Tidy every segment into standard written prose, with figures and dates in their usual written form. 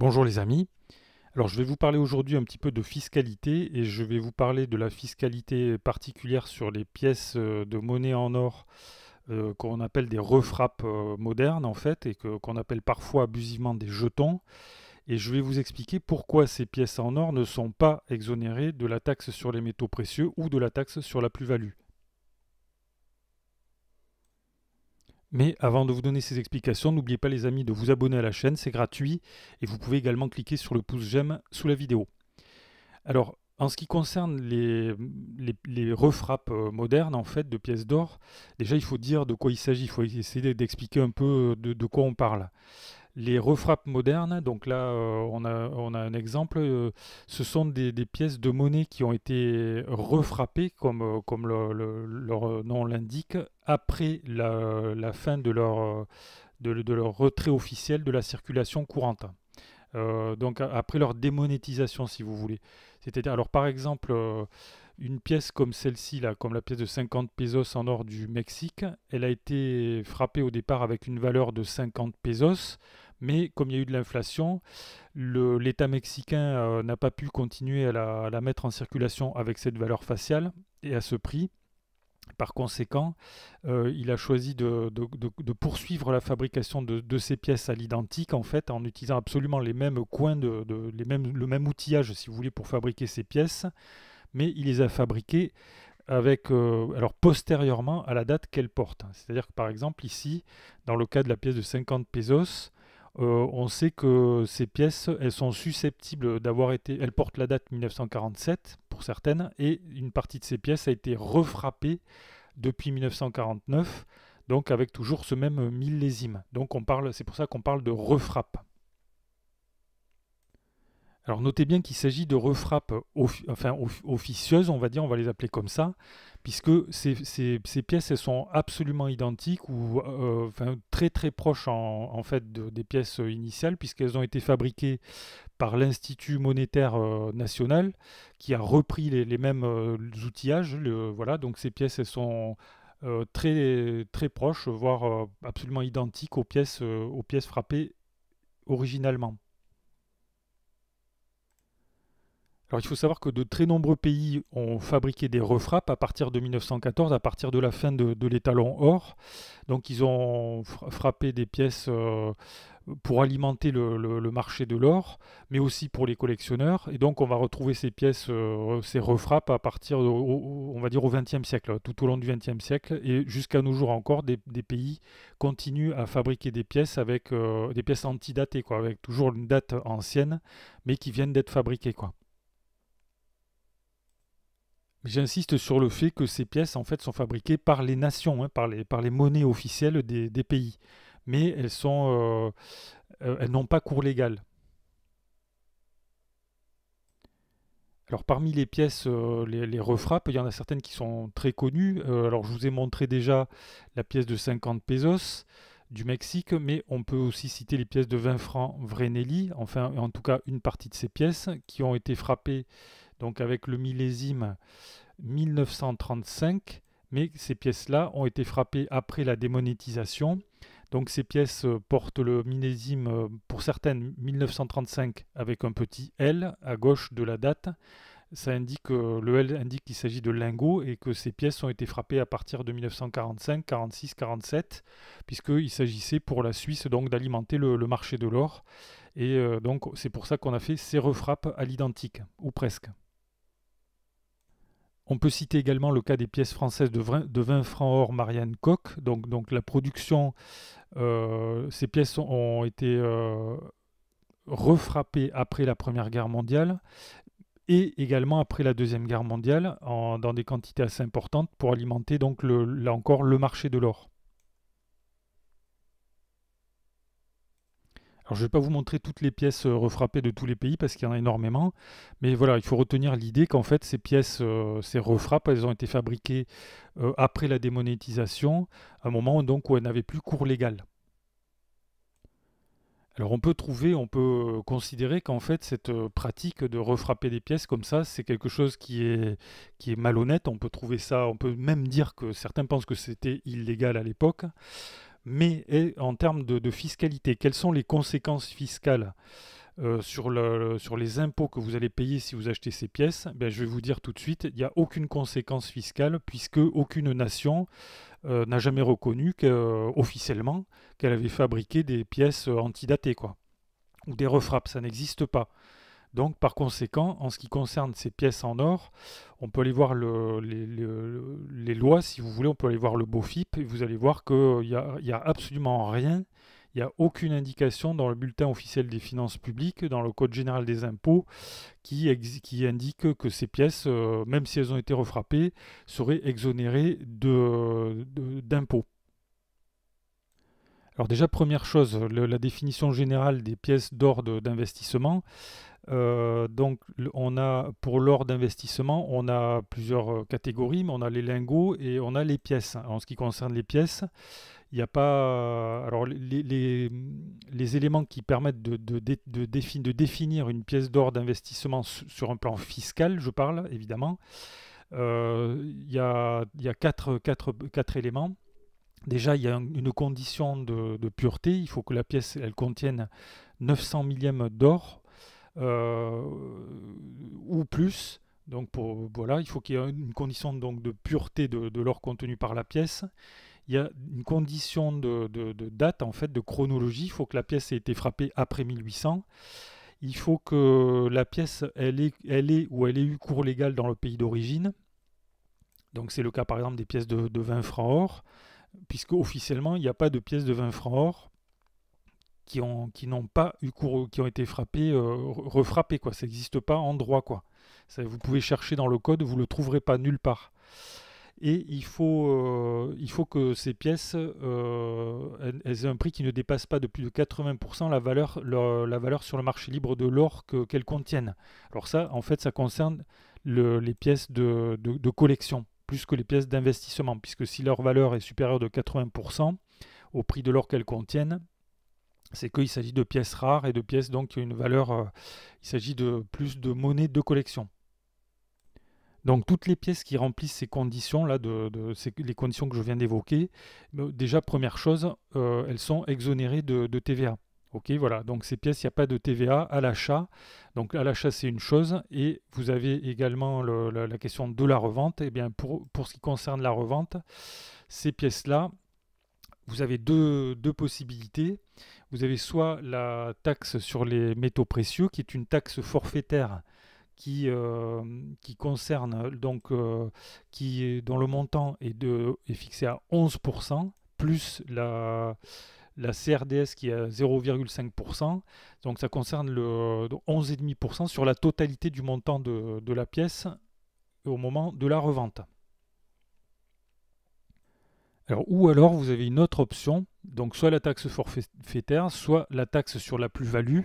Bonjour les amis. Alors je vais vous parler aujourd'hui un petit peu de fiscalité et je vais vous parler de la fiscalité particulière sur les pièces de monnaie en or qu'on appelle des refrappes modernes en fait et qu'on appelle parfois abusivement des jetons. Et je vais vous expliquer pourquoi ces pièces en or ne sont pas exonérées de la taxe sur les métaux précieux ou de la taxe sur la plus-value. Mais avant de vous donner ces explications, n'oubliez pas les amis de vous abonner à la chaîne, c'est gratuit et vous pouvez également cliquer sur le pouce j'aime sous la vidéo. Alors, en ce qui concerne les refrappes modernes en fait de pièces d'or, déjà il faut dire de quoi il s'agit, il faut essayer d'expliquer un peu de quoi on parle. Les refrappes modernes, donc là on a un exemple, ce sont des pièces de monnaie qui ont été refrappées, comme leur nom l'indique, après la fin de leur retrait officiel de la circulation courante. Donc après leur démonétisation, si vous voulez. C'est-à-dire, alors par exemple, une pièce comme celle-ci, là, comme la pièce de 50 pesos en or du Mexique, elle a été frappée au départ avec une valeur de 50 pesos, mais comme il y a eu de l'inflation, l'État mexicain n'a pas pu continuer à la mettre en circulation avec cette valeur faciale et à ce prix. Par conséquent, il a choisi de poursuivre la fabrication de ces pièces à l'identique, en fait, en utilisant absolument les mêmes coins, le même outillage, si vous voulez, pour fabriquer ces pièces, mais il les a fabriquées avec, alors postérieurement à la date qu'elles portent. C'est-à-dire que par exemple ici, dans le cas de la pièce de 50 pesos, on sait que ces pièces, elles sont susceptibles d'avoir été, elles portent la date 1947 pour certaines, et une partie de ces pièces a été refrappée depuis 1949, donc avec toujours ce même millésime. Donc on parle, c'est pour ça qu'on parle de refrappe. Alors notez bien qu'il s'agit de refrappes officieuses, on va dire, on va les appeler comme ça, puisque ces pièces elles sont absolument identiques ou très très proches en fait des pièces initiales, puisqu'elles ont été fabriquées par l'Institut monétaire national, qui a repris les mêmes outillages. Voilà, donc ces pièces elles sont très très proches, voire absolument identiques aux pièces frappées originalement. Alors il faut savoir que de très nombreux pays ont fabriqué des refrappes à partir de 1914, à partir de la fin de l'étalon or. Donc ils ont frappé des pièces pour alimenter le marché de l'or, mais aussi pour les collectionneurs. Et donc on va retrouver ces pièces, ces refrappes à partir, on va dire au XXe siècle, tout au long du XXe siècle, et jusqu'à nos jours encore, des pays continuent à fabriquer des pièces avec des pièces antidatées, quoi, avec toujours une date ancienne, mais qui viennent d'être fabriquées, quoi. J'insiste sur le fait que ces pièces en fait sont fabriquées par les nations, hein, par les monnaies officielles des pays, mais elles n'ont pas cours légal. Alors parmi les pièces, les refrappes, il y en a certaines qui sont très connues. Alors je vous ai montré déjà la pièce de 50 pesos du Mexique, mais on peut aussi citer les pièces de 20 francs Vreneli, enfin en tout cas une partie de ces pièces qui ont été frappées donc avec le millésime 1935, mais ces pièces-là ont été frappées après la démonétisation. Donc ces pièces portent le millésime, pour certaines 1935 avec un petit L à gauche de la date. Ça indique, le L indique qu'il s'agit de lingots et que ces pièces ont été frappées à partir de 1945, 46, 47, puisqu'il s'agissait pour la Suisse donc d'alimenter le marché de l'or. Et donc c'est pour ça qu'on a fait ces refrappes à l'identique, ou presque. On peut citer également le cas des pièces françaises de 20 francs or Marianne Koch. Donc la production, ces pièces ont été refrappées après la Première Guerre mondiale et également après la Deuxième Guerre mondiale dans des quantités assez importantes pour alimenter donc là encore le marché de l'or. Alors je ne vais pas vous montrer toutes les pièces refrappées de tous les pays parce qu'il y en a énormément, mais voilà, il faut retenir l'idée qu'en fait ces pièces, ces refrappes, elles ont été fabriquées après la démonétisation, à un moment donc où elles n'avaient plus cours légal. Alors on peut considérer qu'en fait cette pratique de refrapper des pièces comme ça, c'est quelque chose qui est malhonnête. On peut trouver ça, on peut même dire que certains pensent que c'était illégal à l'époque. Mais en termes de fiscalité, quelles sont les conséquences fiscales sur les impôts que vous allez payer si vous achetez ces pièces, ben, je vais vous dire tout de suite, il n'y a aucune conséquence fiscale puisque aucune nation n'a jamais reconnu officiellement qu'elle avait fabriqué des pièces antidatées, quoi, ou des refrappes, ça n'existe pas. Donc, par conséquent, en ce qui concerne ces pièces en or, on peut aller voir les lois, si vous voulez, on peut aller voir le BOFIP, et vous allez voir qu'il y a absolument rien, il n'y a aucune indication dans le bulletin officiel des finances publiques, dans le Code général des impôts, qui indique que ces pièces, même si elles ont été refrappées, seraient exonérées d'impôts. Alors déjà, première chose, la définition générale des pièces d'or d'investissement. Donc, on a pour l'or d'investissement, on a plusieurs catégories, mais on a les lingots et on a les pièces. En ce qui concerne les pièces, il n'y a pas. Alors, les éléments qui permettent de définir une pièce d'or d'investissement sur un plan fiscal, je parle évidemment, il y a quatre éléments. Déjà, il y a une condition de pureté. Il faut que la pièce elle contienne 900 millièmes d'or ou plus. Donc voilà, il faut qu'il y ait une condition donc, de pureté de l'or contenu par la pièce. Il y a une condition de date, en fait, de chronologie. Il faut que la pièce ait été frappée après 1800. Il faut que la pièce elle ait eu cours légal dans le pays d'origine. Donc c'est le cas par exemple des pièces de 20 francs or, puisque officiellement il n'y a pas de pièces de 20 francs or qui n'ont pas eu cours, qui ont été frappées, refrappées, quoi. Ça n'existe pas en droit, quoi. Ça, vous pouvez chercher dans le code, vous ne le trouverez pas nulle part. Et il faut que ces pièces elles aient un prix qui ne dépasse pas de plus de 80% la valeur sur le marché libre de l'or qu'elles contiennent. Alors ça, en fait, ça concerne les pièces de collection, plus que les pièces d'investissement, puisque si leur valeur est supérieure de 80% au prix de l'or qu'elles contiennent, c'est qu'il s'agit de pièces rares et de pièces donc qui ont une valeur, il s'agit de plus de monnaie de collection. Donc toutes les pièces qui remplissent ces conditions-là, les conditions que je viens d'évoquer, déjà première chose, elles sont exonérées de TVA. Ok, voilà, donc ces pièces, il n'y a pas de TVA à l'achat. Donc à l'achat, c'est une chose. Et vous avez également la question de la revente. Et bien pour ce qui concerne la revente, ces pièces-là, vous avez deux possibilités. Vous avez soit la taxe sur les métaux précieux, qui est une taxe forfaitaire qui concerne donc dont le montant est fixé à 11%, plus la CRDS qui est à 0,5%. Donc ça concerne le 11,5% sur la totalité du montant de la pièce au moment de la revente. Ou alors vous avez une autre option, donc soit la taxe forfaitaire, soit la taxe sur la plus-value.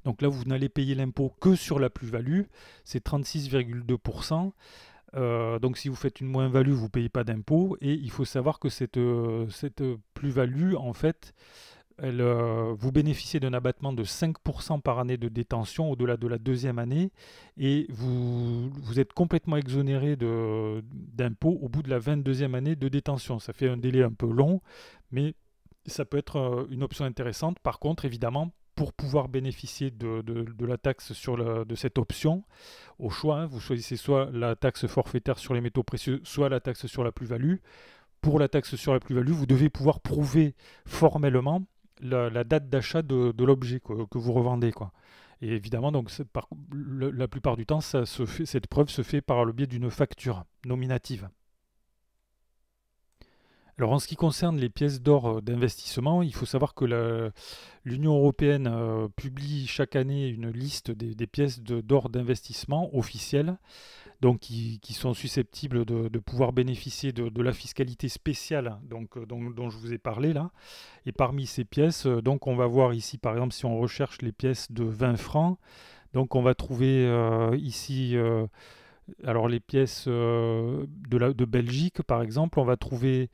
Donc là, vous n'allez payer l'impôt que sur la plus-value, c'est 36,2%. Donc si vous faites une moins-value, vous ne payez pas d'impôt. Et il faut savoir que cette plus-value, en fait, vous bénéficiez d'un abattement de 5% par année de détention au-delà de la deuxième année et vous êtes complètement exonéré d'impôts au bout de la 22e année de détention. Ça fait un délai un peu long, mais ça peut être une option intéressante. Par contre, évidemment, pour pouvoir bénéficier de la taxe de cette option, au choix, hein, vous choisissez soit la taxe forfaitaire sur les métaux précieux, soit la taxe sur la plus-value. Pour la taxe sur la plus-value, vous devez pouvoir prouver formellement la date d'achat de l'objet que vous revendez, quoi. Et évidemment, donc, la plupart du temps, cette preuve se fait par le biais d'une facture nominative. Alors en ce qui concerne les pièces d'or d'investissement, il faut savoir que l'Union européenne publie chaque année une liste des pièces d'or d'investissement officielles, donc qui sont susceptibles de pouvoir bénéficier de la fiscalité spéciale dont je vous ai parlé là. Et parmi ces pièces, donc on va voir ici par exemple si on recherche les pièces de 20 francs, donc on va trouver ici alors les pièces de Belgique par exemple, on va trouver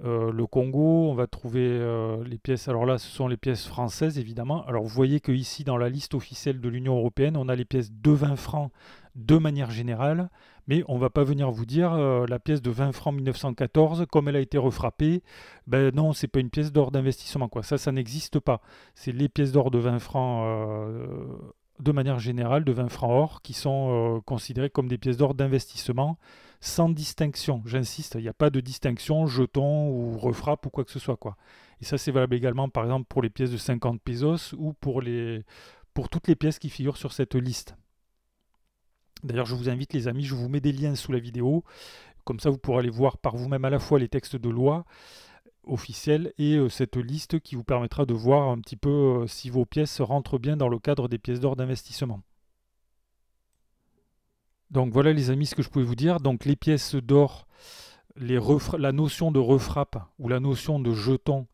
le Congo, on va trouver les pièces, alors là ce sont les pièces françaises évidemment. Alors vous voyez que ici dans la liste officielle de l'Union européenne, on a les pièces de 20 francs de manière générale, Mais on ne va pas venir vous dire la pièce de 20 francs 1914, comme elle a été refrappée, ben non, c'est pas une pièce d'or d'investissement, quoi. Ça n'existe pas. C'est les pièces d'or de 20 francs, de manière générale, de 20 francs or, qui sont considérées comme des pièces d'or d'investissement, sans distinction. J'insiste, il n'y a pas de distinction, jeton ou refrappe ou quoi que ce soit, quoi. Et ça, c'est valable également, par exemple, pour les pièces de 50 pesos ou pour toutes les pièces qui figurent sur cette liste. D'ailleurs, je vous invite, les amis, je vous mets des liens sous la vidéo. Comme ça, vous pourrez aller voir par vous-même à la fois les textes de loi officiels et cette liste qui vous permettra de voir un petit peu si vos pièces rentrent bien dans le cadre des pièces d'or d'investissement. Donc voilà, les amis, ce que je pouvais vous dire. Donc les pièces d'or, la notion de refrappe ou la notion de jeton,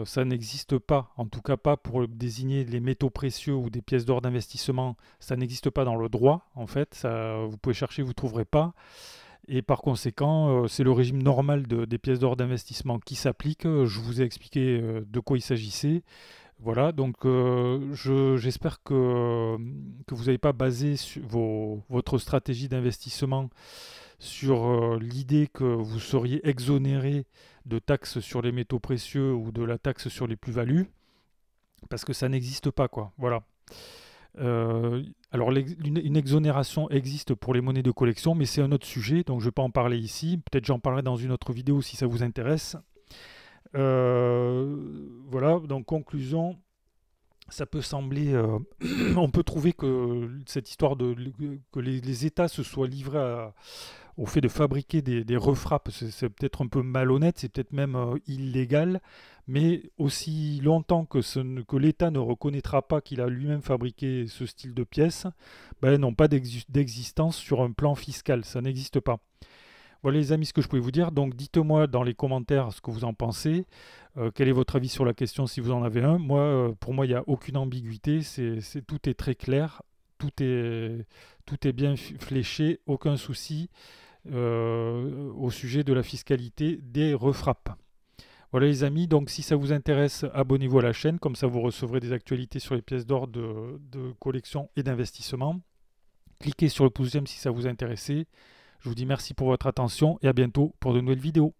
ça n'existe pas, en tout cas pas pour désigner les métaux précieux ou des pièces d'or d'investissement, ça n'existe pas dans le droit, en fait, ça, vous pouvez chercher, vous ne trouverez pas, et par conséquent, c'est le régime normal des pièces d'or d'investissement qui s'applique, je vous ai expliqué de quoi il s'agissait, voilà, donc j'espère que vous n'avez pas basé votre stratégie d'investissement sur l'idée que vous seriez exonéré de taxes sur les métaux précieux ou de la taxe sur les plus-values, parce que ça n'existe pas, quoi. Voilà. Alors, une exonération existe pour les monnaies de collection, mais c'est un autre sujet, donc je ne vais pas en parler ici. Peut-être j'en parlerai dans une autre vidéo si ça vous intéresse. Voilà, donc conclusion, ça peut sembler, on peut trouver que cette histoire que les États se soient livrés au fait de fabriquer des refrappes, c'est peut-être un peu malhonnête, c'est peut-être même illégal, mais aussi longtemps que l'État ne reconnaîtra pas qu'il a lui-même fabriqué ce style de pièces, ben, n'ont pas d'existence sur un plan fiscal, ça n'existe pas. Voilà les amis ce que je pouvais vous dire, donc dites-moi dans les commentaires ce que vous en pensez, quel est votre avis sur la question si vous en avez un. Moi, pour moi il n'y a aucune ambiguïté, tout est très clair, tout est bien fléché, aucun souci au sujet de la fiscalité des refrappes. Voilà les amis, donc si ça vous intéresse, abonnez-vous à la chaîne, comme ça vous recevrez des actualités sur les pièces d'or de collection et d'investissement. Cliquez sur le pouce j'aime si ça vous intéresse. Je vous dis merci pour votre attention et à bientôt pour de nouvelles vidéos.